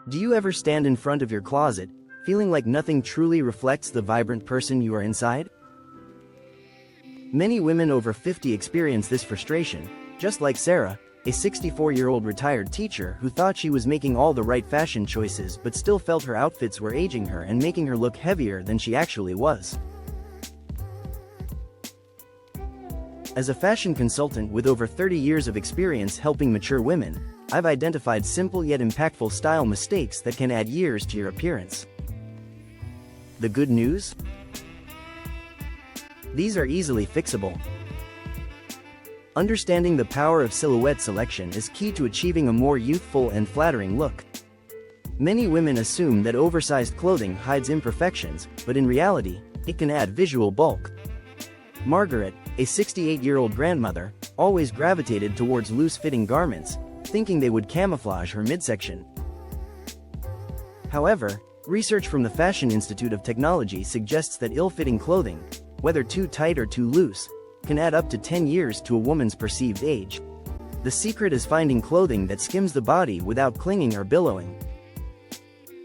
Do you ever stand in front of your closet, feeling like nothing truly reflects the vibrant person you are inside? Many women over 50 experience this frustration, just like Sarah, a 64-year-old retired teacher who thought she was making all the right fashion choices but still felt her outfits were aging her and making her look heavier than she actually was. As a fashion consultant with over 30 years of experience helping mature women, I've identified simple yet impactful style mistakes that can add years to your appearance. The good news? These are easily fixable. Understanding the power of silhouette selection is key to achieving a more youthful and flattering look. Many women assume that oversized clothing hides imperfections, but in reality, it can add visual bulk. Margaret, a 68-year-old grandmother, always gravitated towards loose-fitting garments, thinking they would camouflage her midsection. However, research from the Fashion Institute of Technology suggests that ill-fitting clothing, whether too tight or too loose, can add up to 10 years to a woman's perceived age. The secret is finding clothing that skims the body without clinging or billowing.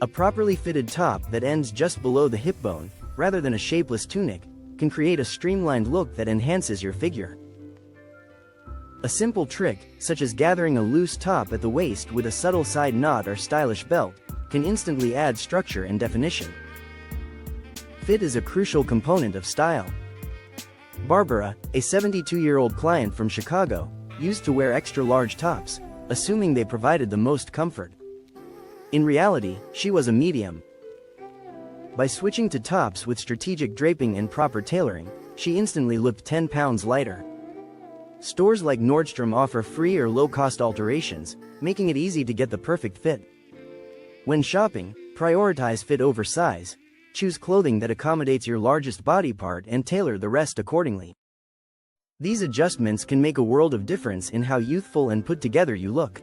A properly fitted top that ends just below the hip bone, rather than a shapeless tunic, can create a streamlined look that enhances your figure. A simple trick, such as gathering a loose top at the waist with a subtle side knot or stylish belt, can instantly add structure and definition. Fit is a crucial component of style. Barbara, a 72-year-old client from Chicago, used to wear extra-large tops, assuming they provided the most comfort. In reality, she was a medium. By switching to tops with strategic draping and proper tailoring, she instantly looked 10 pounds lighter. Stores like Nordstrom offer free or low-cost alterations, making it easy to get the perfect fit. When shopping, prioritize fit over size. Choose clothing that accommodates your largest body part and tailor the rest accordingly. These adjustments can make a world of difference in how youthful and put together you look.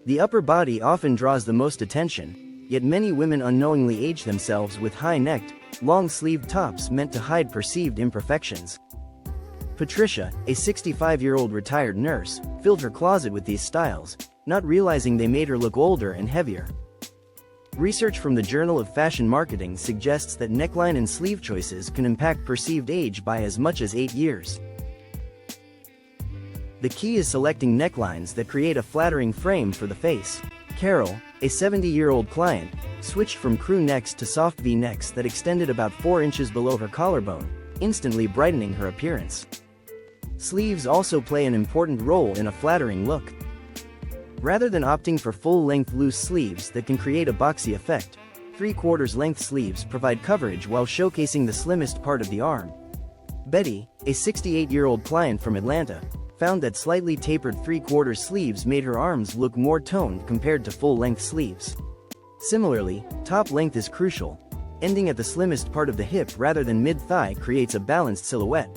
The upper body often draws the most attention, yet many women unknowingly age themselves with high-necked, long-sleeved tops meant to hide perceived imperfections. Patricia, a 65-year-old retired nurse, filled her closet with these styles, not realizing they made her look older and heavier. Research from the Journal of Fashion Marketing suggests that neckline and sleeve choices can impact perceived age by as much as 8 years. The key is selecting necklines that create a flattering frame for the face. Carol, a 70-year-old client, switched from crew necks to soft V-necks that extended about 4 inches below her collarbone, instantly brightening her appearance. Sleeves also play an important role in a flattering look. Rather than opting for full-length loose sleeves that can create a boxy effect, 3/4 length sleeves provide coverage while showcasing the slimmest part of the arm. Betty, a 68-year-old client from Atlanta, found that slightly tapered 3/4 sleeves made her arms look more toned compared to full-length sleeves. Similarly, top length is crucial. Ending at the slimmest part of the hip rather than mid-thigh creates a balanced silhouette.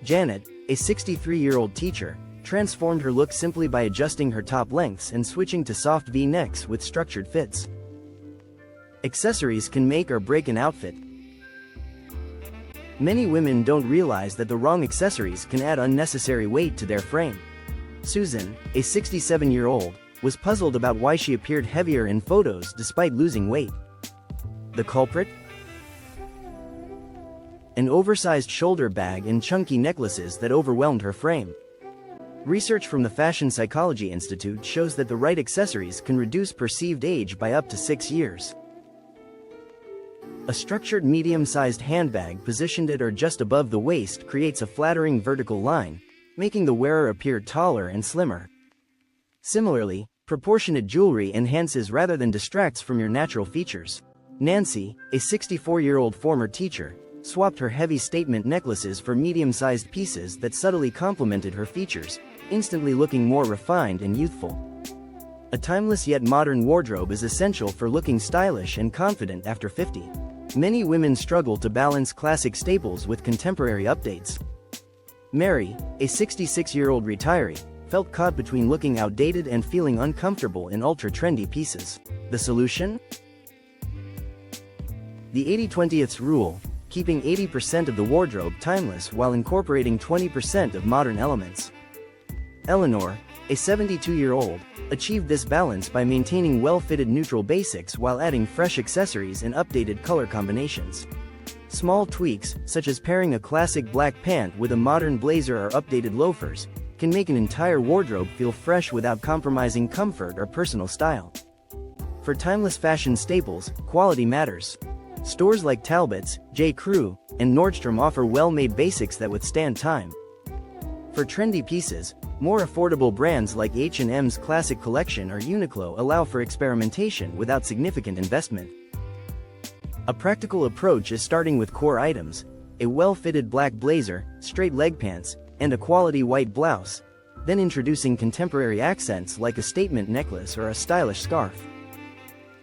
Janet, a 63-year-old teacher, transformed her look simply by adjusting her top lengths and switching to soft V-necks with structured fits. Accessories can make or break an outfit. Many women don't realize that the wrong accessories can add unnecessary weight to their frame. Susan, a 67-year-old, was puzzled about why she appeared heavier in photos despite losing weight. The culprit? An oversized shoulder bag and chunky necklaces that overwhelmed her frame. Research from the Fashion Psychology Institute shows that the right accessories can reduce perceived age by up to 6 years. A structured medium-sized handbag positioned at or just above the waist creates a flattering vertical line, making the wearer appear taller and slimmer. Similarly, proportionate jewelry enhances rather than distracts from your natural features. Nancy, a 64-year-old former teacher, swapped her heavy statement necklaces for medium-sized pieces that subtly complemented her features, instantly looking more refined and youthful. A timeless yet modern wardrobe is essential for looking stylish and confident after 50. Many women struggle to balance classic staples with contemporary updates. Mary, a 66-year-old retiree, felt caught between looking outdated and feeling uncomfortable in ultra-trendy pieces. The solution? The 80-20th rule, keeping 80% of the wardrobe timeless while incorporating 20% of modern elements. Eleanor, a 72-year-old, achieved this balance by maintaining well-fitted neutral basics while adding fresh accessories and updated color combinations. Small tweaks, such as pairing a classic black pant with a modern blazer or updated loafers, can make an entire wardrobe feel fresh without compromising comfort or personal style. For timeless fashion staples, quality matters. Stores like Talbot's, J. Crew, and Nordstrom offer well-made basics that withstand time. For trendy pieces, more affordable brands like H&M's Classic Collection or Uniqlo allow for experimentation without significant investment. A practical approach is starting with core items: a well-fitted black blazer, straight leg pants, and a quality white blouse, then introducing contemporary accents like a statement necklace or a stylish scarf.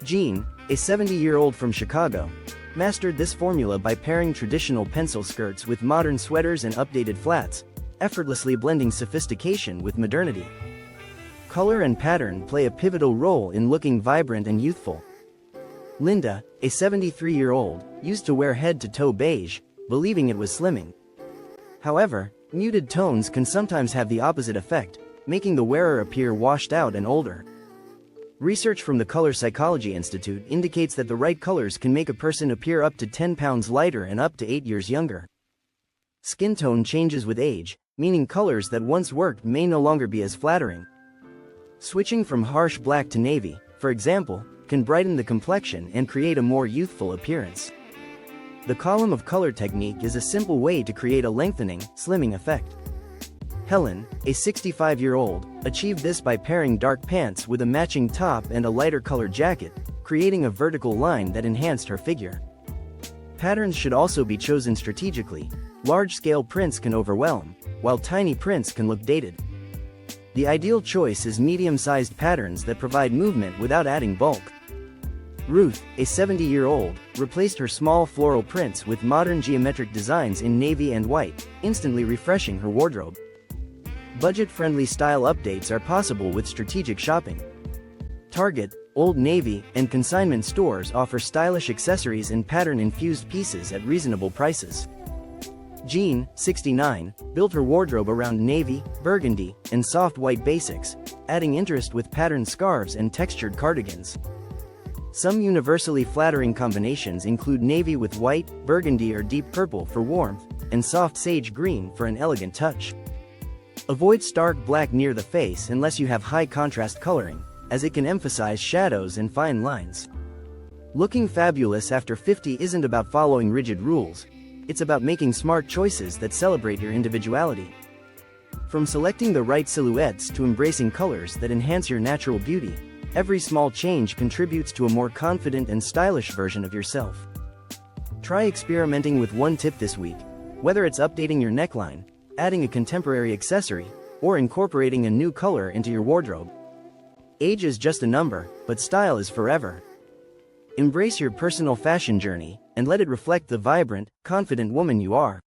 Jean, a 70-year-old from Chicago, mastered this formula by pairing traditional pencil skirts with modern sweaters and updated flats, effortlessly blending sophistication with modernity. Color and pattern play a pivotal role in looking vibrant and youthful. Linda, a 73-year-old, used to wear head-to-toe beige, believing it was slimming. However, muted tones can sometimes have the opposite effect, making the wearer appear washed out and older. Research from the Color Psychology Institute indicates that the right colors can make a person appear up to 10 pounds lighter and up to 8 years younger. Skin tone changes with age, meaning colors that once worked may no longer be as flattering. Switching from harsh black to navy, for example, can brighten the complexion and create a more youthful appearance. The column of color technique is a simple way to create a lengthening, slimming effect. Helen, a 65-year-old, achieved this by pairing dark pants with a matching top and a lighter colored jacket, creating a vertical line that enhanced her figure. Patterns should also be chosen strategically. Large-scale prints can overwhelm, while tiny prints can look dated. The ideal choice is medium-sized patterns that provide movement without adding bulk. Ruth, a 70-year-old, replaced her small floral prints with modern geometric designs in navy and white, instantly refreshing her wardrobe. Budget-friendly style updates are possible with strategic shopping. Target, Old Navy, and consignment stores offer stylish accessories and pattern-infused pieces at reasonable prices. Jean, 69, built her wardrobe around navy, burgundy, and soft white basics, adding interest with patterned scarves and textured cardigans. Some universally flattering combinations include navy with white, burgundy or deep purple for warmth, and soft sage green for an elegant touch. Avoid stark black near the face unless you have high contrast coloring, as it can emphasize shadows and fine lines. Looking fabulous after 50 isn't about following rigid rules. It's about making smart choices that celebrate your individuality. From selecting the right silhouettes to embracing colors that enhance your natural beauty, every small change contributes to a more confident and stylish version of yourself. Try experimenting with one tip this week, whether it's updating your neckline, adding a contemporary accessory, or incorporating a new color into your wardrobe. Age is just a number, but style is forever. Embrace your personal fashion journey, and let it reflect the vibrant, confident woman you are.